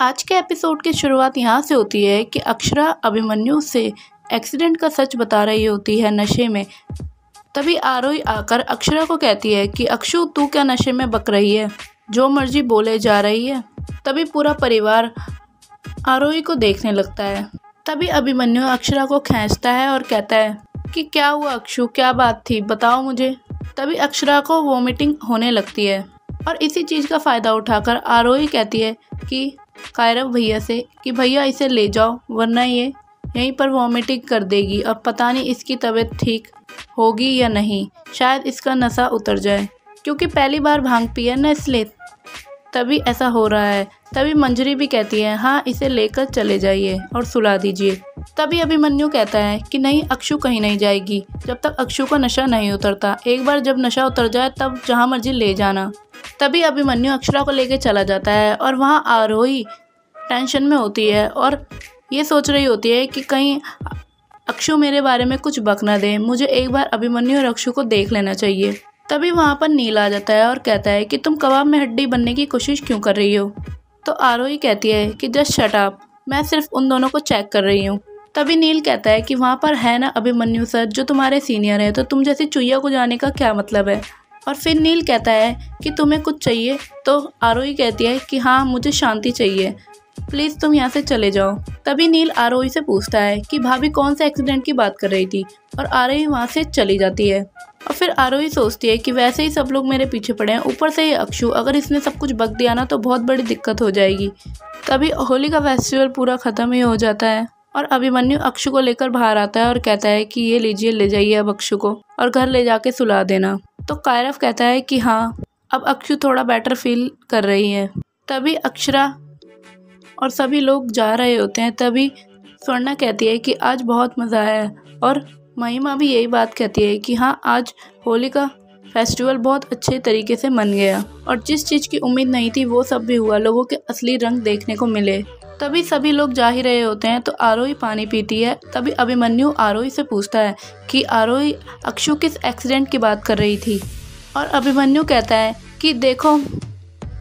आज के एपिसोड की शुरुआत यहाँ से होती है कि अक्षरा अभिमन्यु से एक्सीडेंट का सच बता रही होती है नशे में। तभी आरोही आकर अक्षरा को कहती है कि अक्षु तू क्या नशे में बक रही है, जो मर्जी बोले जा रही है। तभी पूरा परिवार आरोही को देखने लगता है। तभी अभिमन्यु अक्षरा को खींचता है और कहता है कि क्या हुआ अक्षु, क्या बात थी, बताओ मुझे। तभी अक्षरा को वोमिटिंग होने लगती है और इसी चीज़ का फ़ायदा उठाकर आरोही कहती है कि कायरव भैया से कि भैया इसे ले जाओ वरना ये यहीं पर वॉमिटिंग कर देगी और पता नहीं इसकी तबीयत ठीक होगी या नहीं, शायद इसका नशा उतर जाए क्योंकि पहली बार भांग पी है ना, इसलिए तभी ऐसा हो रहा है। तभी मंजरी भी कहती है हाँ इसे लेकर चले जाइए और सुला दीजिए। तभी अभिमन्यु कहता है कि नहीं अक्षु कहीं नहीं जाएगी जब तक अक्षु का नशा नहीं उतरता, एक बार जब नशा उतर जाए तब जहाँ मर्जी ले जाना। तभी अभिमन्यु अक्षरा को लेकर चला जाता है और वहाँ आरोही टेंशन में होती है और ये सोच रही होती है कि कहीं अक्षु मेरे बारे में कुछ बक ना दे, मुझे एक बार अभिमन्यु और अक्षु को देख लेना चाहिए। तभी वहाँ पर नील आ जाता है और कहता है कि तुम कबाब में हड्डी बनने की कोशिश क्यों कर रही हो। तो आरोही कहती है कि जस्ट शट अप, मैं सिर्फ उन दोनों को चेक कर रही हूँ। तभी नील कहता है कि वहाँ पर है ना अभिमन्यु सर जो तुम्हारे सीनियर है, तो तुम जैसी चुईया को जाने का क्या मतलब है। और फिर नील कहता है कि तुम्हें कुछ चाहिए, तो आरोही कहती है कि हाँ मुझे शांति चाहिए, प्लीज़ तुम यहाँ से चले जाओ। तभी नील आरोही से पूछता है कि भाभी कौन से एक्सीडेंट की बात कर रही थी, और आरोही वहाँ से चली जाती है। और फिर आरोही सोचती है कि वैसे ही सब लोग मेरे पीछे पड़े हैं, ऊपर से ये अक्षु, अगर इसने सब कुछ बक दिया ना तो बहुत बड़ी दिक्कत हो जाएगी। तभी होली का फेस्टिवल पूरा ख़त्म ही हो जाता है और अभिमन्यु अक्षु को लेकर बाहर आता है और कहता है कि ये लीजिए, ले जाइए अब अक्षु को और घर ले जाके सुला देना। तो कायरव कहता है कि हाँ अब अक्षु थोड़ा बेटर फील कर रही है। तभी अक्षरा और सभी लोग जा रहे होते हैं। तभी स्वर्णा कहती है कि आज बहुत मज़ा आया और महिमा भी यही बात कहती है कि हाँ आज होली का फेस्टिवल बहुत अच्छे तरीके से मन गया और जिस चीज़ की उम्मीद नहीं थी वो सब भी हुआ, लोगों के असली रंग देखने को मिले। तभी सभी लोग जा ही रहे होते हैं तो आरोही पानी पीती है। तभी अभिमन्यु आरोही से पूछता है कि आरोही अक्षु किस एक्सीडेंट की बात कर रही थी। और अभिमन्यु कहता है कि देखो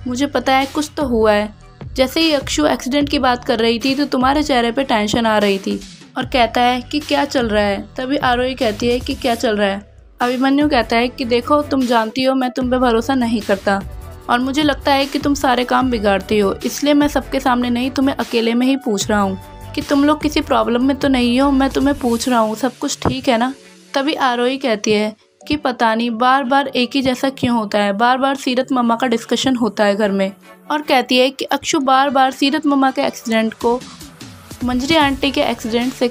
मुझे पता है कुछ तो हुआ है, जैसे ही अक्षु एक्सीडेंट की बात कर रही थी तो तुम्हारे चेहरे पे टेंशन आ रही थी। और कहता है कि क्या चल रहा है। तभी आरोही कहती है कि क्या चल रहा है। अभिमन्यु कहता है कि देखो तुम जानती हो मैं तुम पे भरोसा नहीं करता और मुझे लगता है कि तुम सारे काम बिगाड़ती हो, इसलिए मैं सबके सामने नहीं तुम्हें अकेले में ही पूछ रहा हूँ कि तुम लोग किसी प्रॉब्लम में तो नहीं हो, मैं तुम्हें पूछ रहा हूँ सब कुछ ठीक है ना। तभी आरोही कहती है कि पता नहीं बार बार एक ही जैसा क्यों होता है, बार बार सीरत मम्मा का डिस्कशन होता है घर में। और कहती है कि अक्षु बार बार सीरत मम्मा के एक्सीडेंट को मंजरी आंटी के एक्सीडेंट से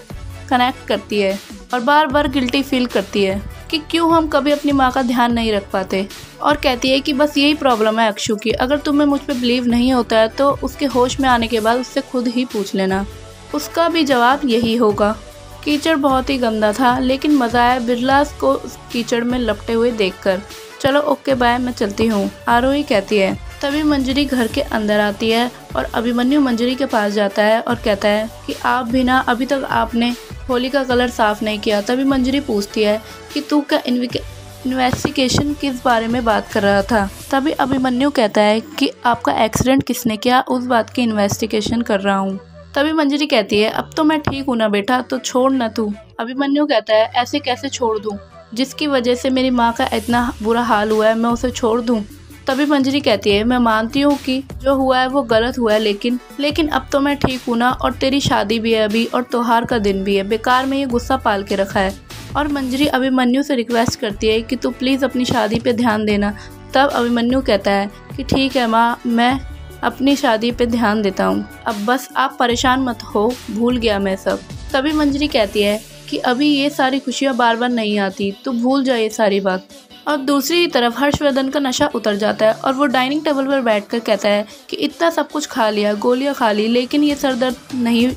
कनेक्ट करती है और बार बार गिल्टी फील करती है कि क्यों हम कभी अपनी माँ का ध्यान नहीं रख पाते। और कहती है कि बस यही प्रॉब्लम है अक्षु की, अगर तुम्हें मुझ पे बिलीव नहीं होता है तो उसके होश में आने के बाद उससे खुद ही पूछ लेना, उसका भी जवाब यही होगा। कीचड़ बहुत ही गंदा था लेकिन मज़ा आया बिरलास को उस कीचड़ में लपटे हुए देखकर। चलो ओके बाय, मैं चलती हूँ, आरोही कहती है। तभी मंजरी घर के अंदर आती है और अभिमन्यु मंजरी के पास जाता है और कहता है कि आप भी ना अभी तक आपने होली का कलर साफ़ नहीं किया। तभी मंजरी पूछती है कि तू क्या इन्वेस्टिगेशन किस बारे में बात कर रहा था। तभी अभिमन्यु कहता है कि आपका एक्सीडेंट किसने किया उस बात की इन्वेस्टिगेशन कर रहा हूँ। तभी मंजरी कहती है अब तो मैं ठीक हूँ ना बेटा, तो छोड़ ना तू। अभिमन्यु कहता है ऐसे कैसे छोड़ दूँ, जिसकी वजह से मेरी माँ का इतना बुरा हाल हुआ है मैं उसे छोड़ दूँ। तभी मंजरी कहती है मैं मानती हूँ कि जो हुआ है वो गलत हुआ है, लेकिन अब तो मैं ठीक हूँ ना, और तेरी शादी भी है अभी और त्योहार का दिन भी है, बेकार में ये गुस्सा पाल के रखा है। और मंजरी अभिमन्यु से रिक्वेस्ट करती है कि तू प्लीज़ अपनी शादी पे ध्यान देना। तब अभिमन्यु कहता है कि ठीक है माँ, मैं अपनी शादी पे ध्यान देता हूँ, अब बस आप परेशान मत हो, भूल गया मैं सब। तभी मंजरी कहती है कि अभी ये सारी खुशियाँ बार बार नहीं आती, तो भूल जाए ये सारी बात। और दूसरी तरफ हर्षवर्धन का नशा उतर जाता है और वो डाइनिंग टेबल पर बैठकर कहता है कि इतना सब कुछ खा लिया, गोलियां खा ली, लेकिन ये सर दर्द नहीं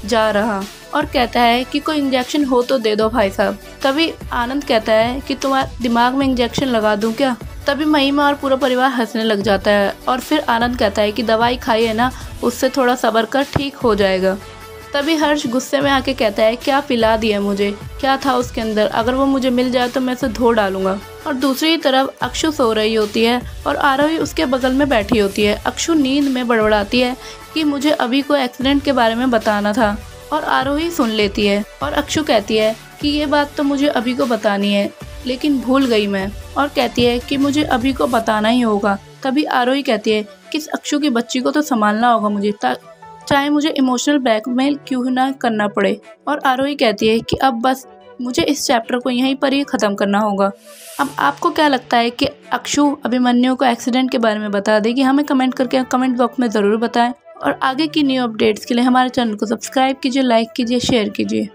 जा रहा। और कहता है कि कोई इंजेक्शन हो तो दे दो भाई साहब। तभी आनंद कहता है कि तुम्हारे दिमाग में इंजेक्शन लगा दूं क्या। तभी महिमा और पूरा परिवार हंसने लग जाता है और फिर आनंद कहता है कि दवाई खाई है ना, उससे थोड़ा सब्र कर, ठीक हो जाएगा। तभी हर्ष गुस्से में आके कहता है क्या पिला दिया मुझे, क्या था उसके अंदर, अगर वो मुझे मिल जाए तो मैं उसे धो डालूंगा। और दूसरी तरफ अक्षु सो रही होती है और आरोही उसके बगल में बैठी होती है। अक्षु नींद में बड़बड़ाती है कि मुझे अभी को एक्सीडेंट के बारे में बताना था, और आरोही सुन लेती है और अक्षु कहती है कि ये बात तो मुझे अभी को बतानी है लेकिन भूल गई मैं, और कहती है कि मुझे अभी को बताना ही होगा। तभी आरोही कहती है कि इस अक्षु की बच्ची को तो संभालना होगा मुझे, चाहे मुझे इमोशनल ब्लैकमेल क्यों ना करना पड़े। और आरोही कहती है कि अब बस मुझे इस चैप्टर को यहीं पर ही ख़त्म करना होगा। अब आपको क्या लगता है कि अक्षु अभिमन्यु को एक्सीडेंट के बारे में बता देगी? हमें कमेंट करके कमेंट बॉक्स में ज़रूर बताएं, और आगे की न्यू अपडेट्स के लिए हमारे चैनल को सब्सक्राइब कीजिए, लाइक कीजिए, शेयर कीजिए।